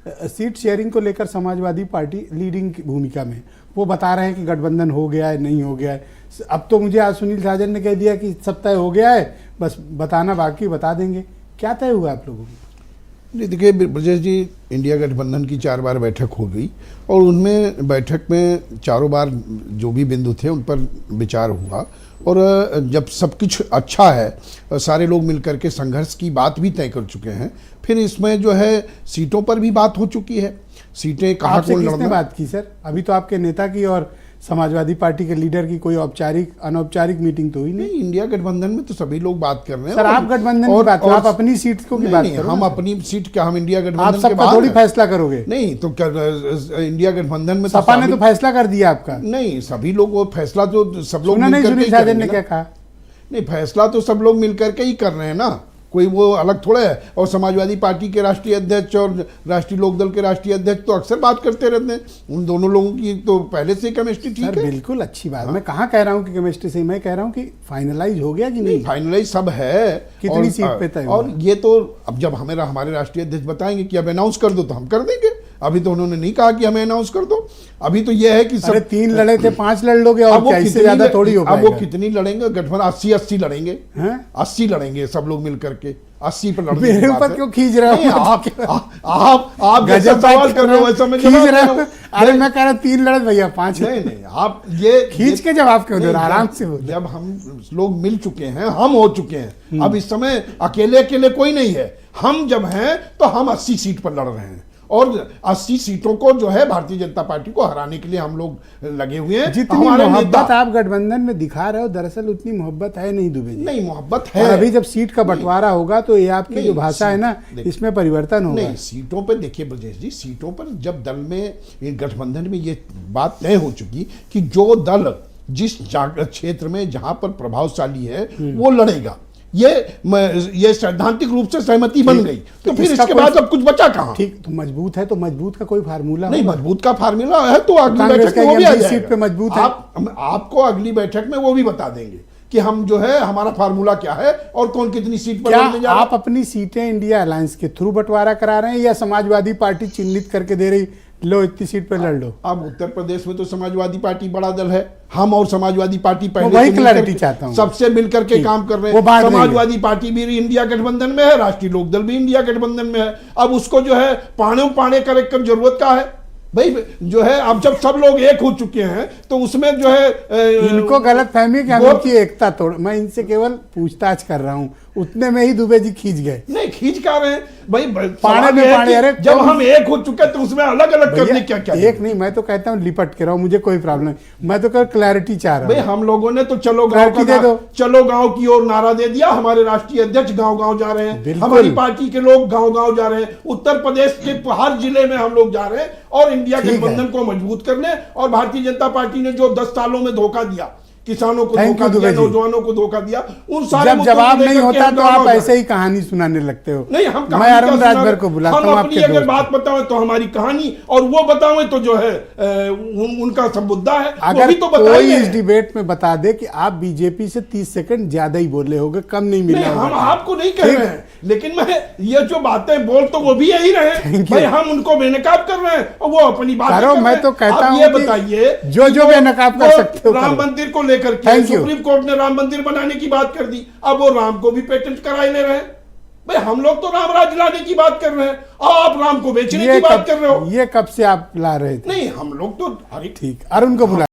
Seat sharing को लेकर Samajwadi party leading की भूमिका में, वो बता रहे हैं कि गठबंधन हो गया है, नहीं हो गया है। अब तो मुझे आज सुनील साजन ने कह दिया कि सब तय हो गया है, बस बताना बाकी, बता देंगे। क्या तय हुआ आप लोगों को? नहीं देखिए ब्रजेश जी, इंडिया गठबंधन की 4 बार बैठक हो गई और उनमें बैठक में चारों बार जो भी बिंदु थे उन पर विचार हुआ और जब सब कुछ अच्छा है, सारे लोग मिलकर के संघर्ष की बात भी तय कर चुके हैं, फिर इसमें जो है सीटों पर भी बात हो चुकी है। सीटें कहाँ आपसे कौन किसने लड़ना। बात की सर? अभी तो आपके नेता की और समाजवादी पार्टी के लीडर की कोई औपचारिक अनौपचारिक मीटिंग तो हुई नहीं। नहीं, इंडिया गठबंधन में तो सभी लोग बात कर रहे हैं सर। आप गठबंधन की बात करो, आप अपनी सीट को की बात करो। हम अपनी सीट क्या, हम इंडिया आप गठबंधन के सबका बाहर थोड़ी हैं। फैसला करोगे? नहीं तो क्या इंडिया गठबंधन में सपा ने तो फैसला कर दिया आपका। नहीं, सभी लोग वो फैसला तो सब लोग सुना नहीं मिलकर के सुनील ही साजन करेंगे ने ना। क्या कहा? नहीं, फैसला तो सब लोग मिलकर के ही कर रहे हैं ना, कोई वो अलग थोड़ा है। और समाजवादी पार्टी के राष्ट्रीय अध्यक्ष और राष्ट्रीय लोकदल के राष्ट्रीय अध्यक्ष तो अक्सर बात करते रहते हैं। उन दोनों लोगों की तो पहले से केमिस्ट्री ठीक सर है। बिल्कुल अच्छी बात। मैं कहाँ कह रहा हूँ कि केमिस्ट्री से, मैं कह रहा हूँ कि फाइनलाइज हो गया कि नहीं? फाइनलाइज सब है। कितनी सीट पे तय हुआ? और ये तो अब जब हमारे राष्ट्रीय अध्यक्ष बताएंगे कि अब अनाउंस कर दो तो हम कर देंगे। अभी तो उन्होंने नहीं कहा कि हमें अनाउंस कर दो। अभी तो ये है कि अरे 3 लड़े थे, 5 लड़ लोगे और क्या, इससे ज्यादा थोड़ी हो पाएगा। अब वो कितनी लड़ेंगे? गठबंधन 80 लड़ेंगे, 80 लड़ेंगे सब लोग मिलकर के। 80 पर लड़ने मेरे ऊपर क्यों खींच रहे हो? आप जैसा सवाल कर रहे हो वैसा मैं खींच रहे हो। अरे मैं कह रहा हूँ 3 लड़े भैया 5। नहीं, आप ये खींच के जवाब क्यों दे रहे हो? आराम से बोलो। जब हम लोग मिल चुके हैं, हम हो चुके हैं, अब इस समय अकेले कोई नहीं है। हम जब हैं तो हम 80 सीट पर लड़ रहे हैं और 80 सीटों को जो है भारतीय जनता पार्टी को हराने के लिए हम लोग लगे हुए हैं। जितनी मोहब्बत आप गठबंधन में दिखा रहे हो, दरअसल उतनी मोहब्बत है नहीं दुबे जी। नहीं, मोहब्त है। और अभी जब सीट का बंटवारा होगा तो ये आपकी जो भाषा है ना, इसमें परिवर्तन होगा। नहीं, सीटों पर देखिए ब्रजेश जी, सीटों पर जब दल में गठबंधन में ये बात तय हो चुकी कि जो दल जिस क्षेत्र में जहां पर प्रभावशाली है वो लड़ेगा, ये सैद्धांतिक रूप से सहमति बन गई, तो फिर इसके बाद अब कुछ बचा कहां? ठीक, तो मजबूत है तो मजबूत का कोई फार्मूला नहीं, मजबूत का फार्मूला है तो अगली बैठक में वो भी आ जाएगा। सीट पे मजबूत है। आपको अगली बैठक में वो भी बता देंगे कि हम जो है हमारा फार्मूला क्या है और कौन कितनी सीट पर लड़ने जा रहा है। आप अपनी सीटें इंडिया अलायंस के थ्रू बंटवारा करा रहे हैं या समाजवादी पार्टी चिन्हित करके दे रही, लो इतनी सीट पे लड़ लो? अब उत्तर प्रदेश में तो समाजवादी पार्टी बड़ा दल है, हम और समाजवादी पार्टी पहले वही क्लैरिटी चाहता हूं। सबसे मिलकर के काम कर रहे हैं। समाजवादी पार्टी भी इंडिया गठबंधन में है, राष्ट्रीय लोकदल भी इंडिया गठबंधन में है। अब उसको जो है पाने कर जरूरत का है भाई, जो है अब जब सब लोग एक हो चुके हैं तो उसमें जो है इनको गलत फहमी कि हम इनकी एकता तोड़। मैं इनसे केवल पूछताछ कर रहा हूं, उतने में ही दुबे जी खींच गए। नहीं, खींच क्या रहे हैं भाई, पाने में पाने। अरे जब हम एक हो चुके तो उसमें अलग अलग करने क्या एक नहीं, मैं तो कहता हूँ लिपट के रहो, मुझे कोई प्रॉब्लम नहीं। मैं तो कर क्लैरिटी चाह रहा हूँ भाई। हम लोगों ने तो चलो गांव की ओर नारा दे दिया, हमारे राष्ट्रीय अध्यक्ष गांव जा रहे हैं, हमारी पार्टी के लोग गांव जा रहे हैं, उत्तर प्रदेश के हर जिले में हम लोग जा रहे हैं और इंडिया गठबंधन को मजबूत करने। और भारतीय जनता पार्टी ने जो 10 सालों में धोखा दिया, किसानों को धोखा दिया, नौजवानों को धोखा दिया, उन सारे जब जवाब नहीं होता तो आप ऐसे ही कहानी सुनाने लगते हो। नहीं, हम मैं अरुण राजभर को बुलाता हूं, अपनी अगर बात बताओ तो हमारी कहानी और वो बताओ तो जो है उनका सब मुद्दा है। अगर तो कोई इस डिबेट में बता दे कि आप बीजेपी से 30 सेकंड ज्यादा ही बोले होगे, कम नहीं मिला। हम आपको नहीं कह रहे हैं, लेकिन मैं ये जो बातें बोल तो वो भी यही रहे भाई, हम उनको बेनकाब कर रहे हैं और वो अपनी बात करो। मैं तो कहता हूं, ये बताइए जो बेनकाब कर सकते हो। राम मंदिर को लेकर के सुप्रीम कोर्ट ने राम मंदिर बनाने की बात कर दी, अब वो राम को भी पेटेंट कराए ले रहे हैं। भाई हम लोग तो राम राज लाने की बात कर रहे हैं और आप राम को बेचने की बात कर रहे हो। ये कब से आप ला रहे थे? नहीं, हम लोग तो ठीक, अरुण को बुला।